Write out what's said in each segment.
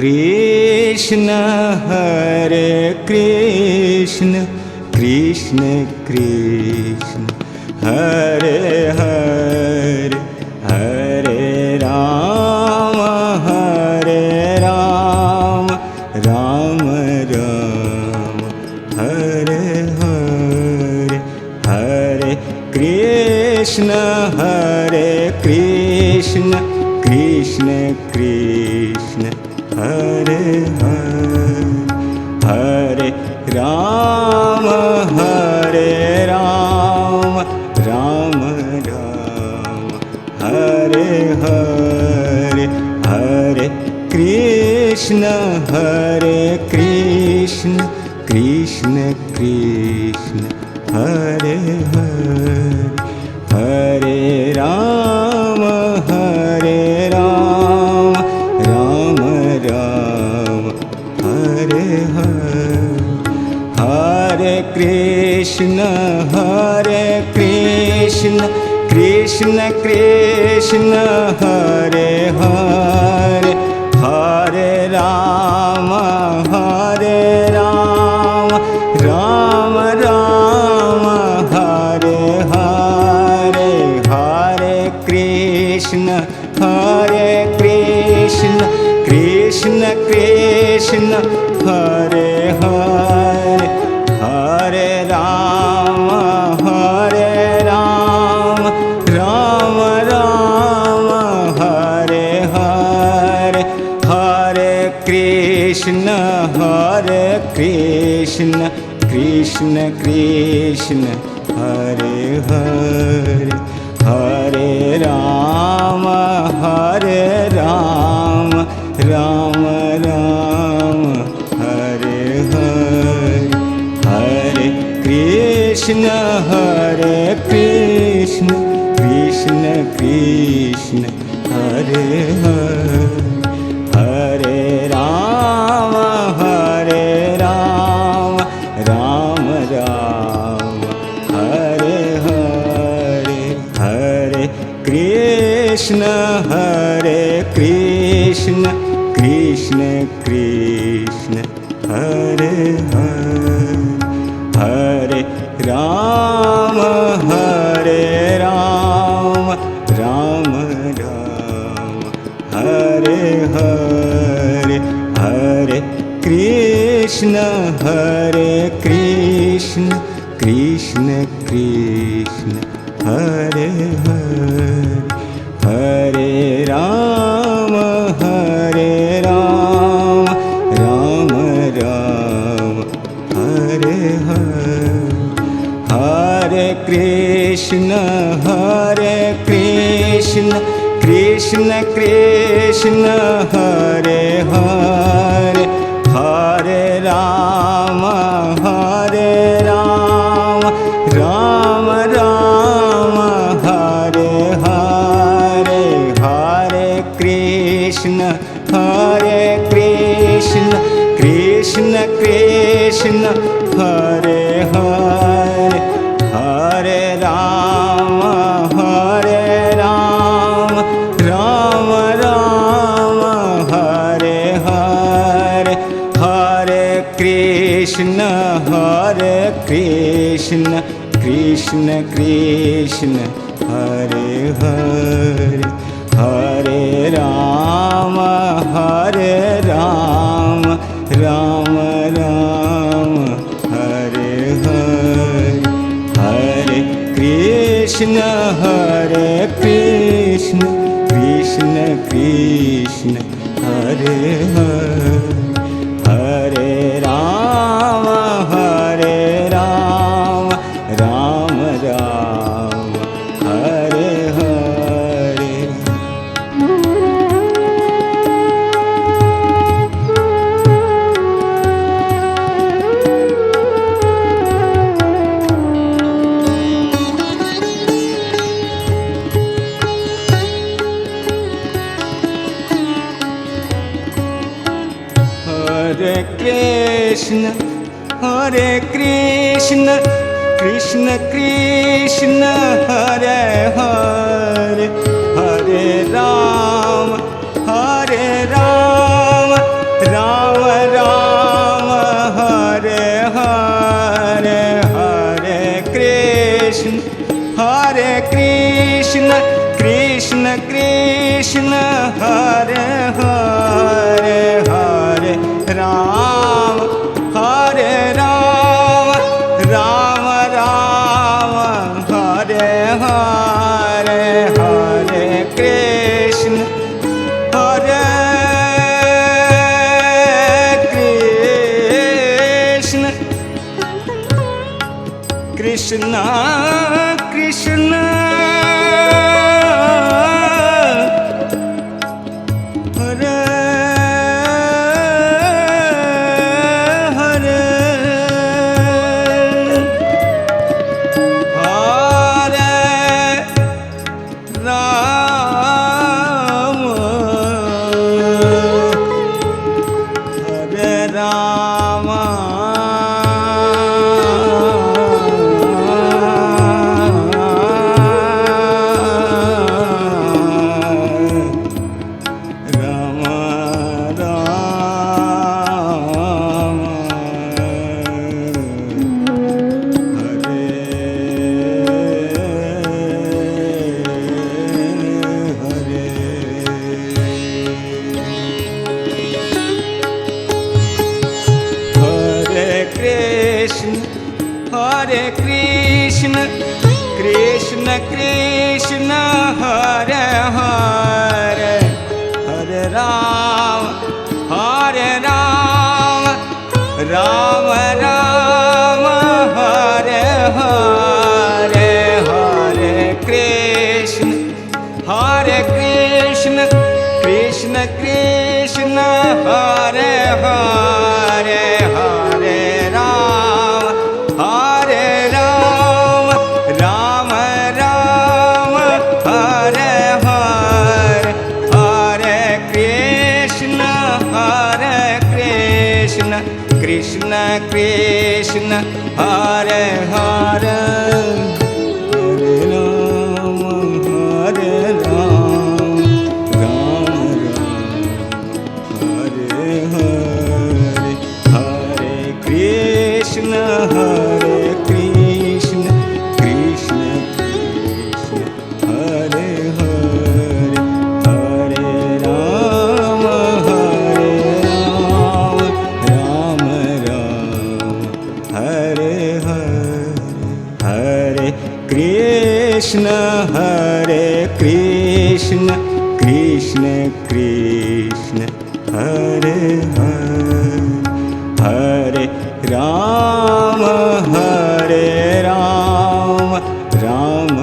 Krishna Hare Krishna Krishna Krishna Hare Hare Hare Rama Hare Rama Rama Rama Hare Hare Hare Krishna Hare Krishna Krishna Krishna Hare Hare Hare Rama Hare Rama Rama Rama Hare Hare Hare Krishna Hare Krishna Krishna Krishna Hare Hare Hare Rama Hare Rama Rama Rama Hare Hare Hare Krishna Hare Krishna Krishna Krishna Hare Hare Hare Rama Hare Rama Rama Rama Hare Hare Hare Krishna Hare Krishna Krishna Krishna Hare Hare Hare Rama Hare Rama Rama Rama Hare Hare Hare Krishna Hare Krishna Krishna Krishna Hare Hare Hare Rama Hare Rama Rama Rama Hare Hare Hare Krishna Hare Krishna Krishna Krishna Hare Hare Hare Rama Hare Rama Rama Rama Hare Hare Hare Krishna Hare Krishna Krishna Krishna Hare Hare Hare Rama Hare Rama Rama Rama Hare Hare Hare Krishna Hare Krishna Krishna Krishna Hare Hare Hare Rama Hare Rama Rama Rama Hare Hare Hare Krishna Hare Krishna Krishna Krishna Hare Hare Hare Rama Hare Rama Rama Rama Hare Hare Hare Krishna Hare Krishna Krishna Krishna Hare Hare Hare Rama Hare Rama Rama Rama Hare Hare Hare Krishna Hare Krishna Krishna Krishna Hare Hare Hare Rama Hare Rama Rama Rama Hare Hare Hare Krishna Hare Krishna Krishna Krishna Hare Hare Hare Rama Hare Rama Krishna Hare Krishna Krishna Krishna Hare Hare Hare Ram Ram Ram Hare Hare Hare Krishna Krishna Krishna Hare Hare Hare Ram Ram Ram Hare Hare Hare Krishna Krishna Krishna Hare Hare Hare Ram Hare Ram Hare Krishna Krishna Krishna Hare Hare Hare Ram Ram Ram Hare Hare Hare Krishna Krishna Krishna Hare Hare Hare Ram Ram Ram Hare Hare Hare Krishna Krishna Krishna Hare Hare Hare Ram Ram Hare Hare Hare Krishna Krishna Krishna Hare Hare Hare Ram Ram Hare Hare Hare Krishna Krishna Krishna Krishna Hare Hare Hare Ram Ram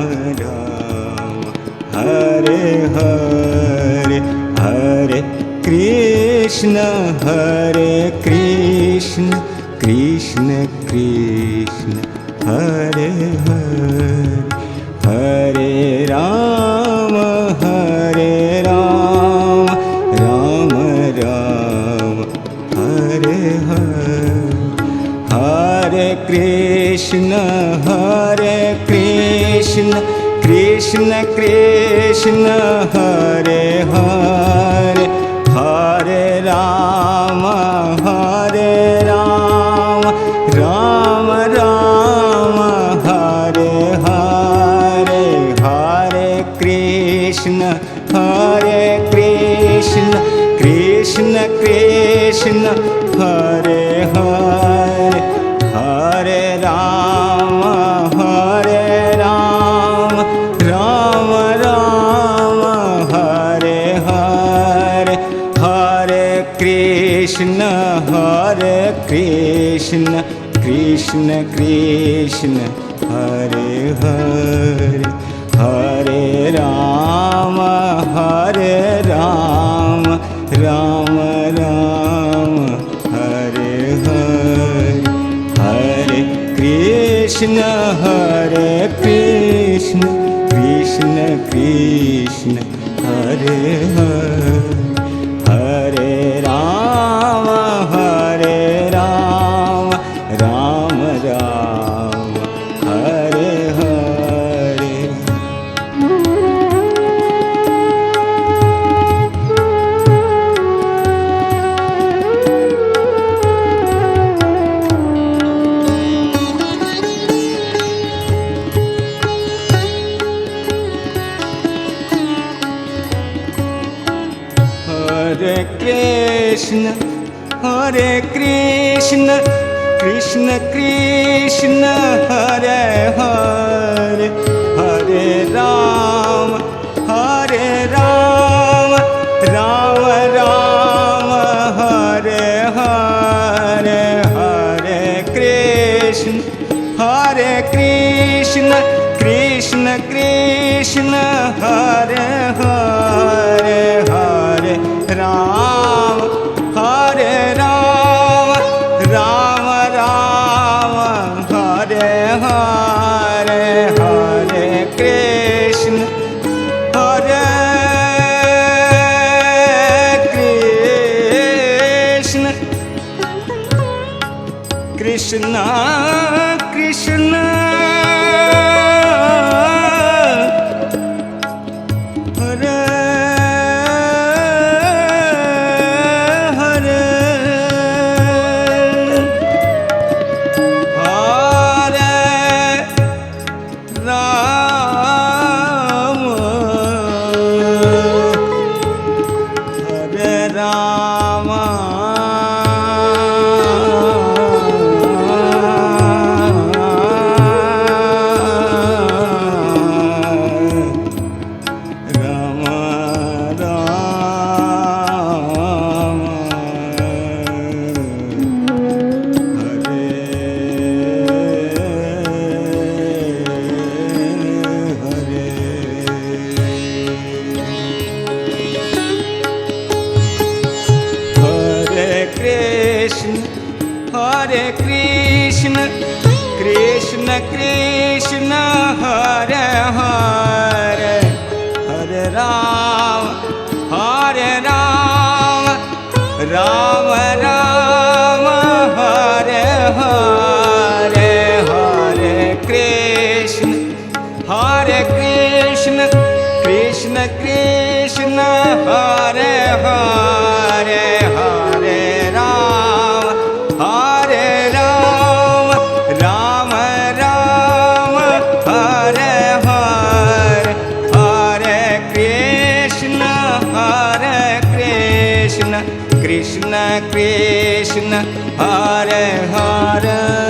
Hare Hare Hare Krishna Krishna Krishna Krishna Hare Hare Hare Ram Ram Hare Hare Hare Krishna Krishna Krishna Hare Hare Hare Ram Ram Ram Hare Hare Hare Krishna Krishna Krishna Hare Hare Hare Ram Ram Ram Hare Hare Hare Krishna Krishna Krishna Hare Hare Hare Ram Ram Ram Hare Hare Hare Krishna Krishna Krishna Hare Hare Hare Ram Krishna Hare Krishna Krishna Krishna Hare Hare Hare Ram Ram Ram Hare Hare Hare Krishna Krishna Krishna Hare Hare Hare Ram Ram Ram Hare Hare Hare Krishna Krishna Krishna Hare Hare Hare Ram Hare Ram Hare Krishna Krishna Krishna Hare Hare Hare Ram Ram Ram Hare Hare Hare Krishna Krishna Krishna Hare Hare Hare Ram Ram Ram Hare Hare Hare Krishna Krishna Krishna Hare Hare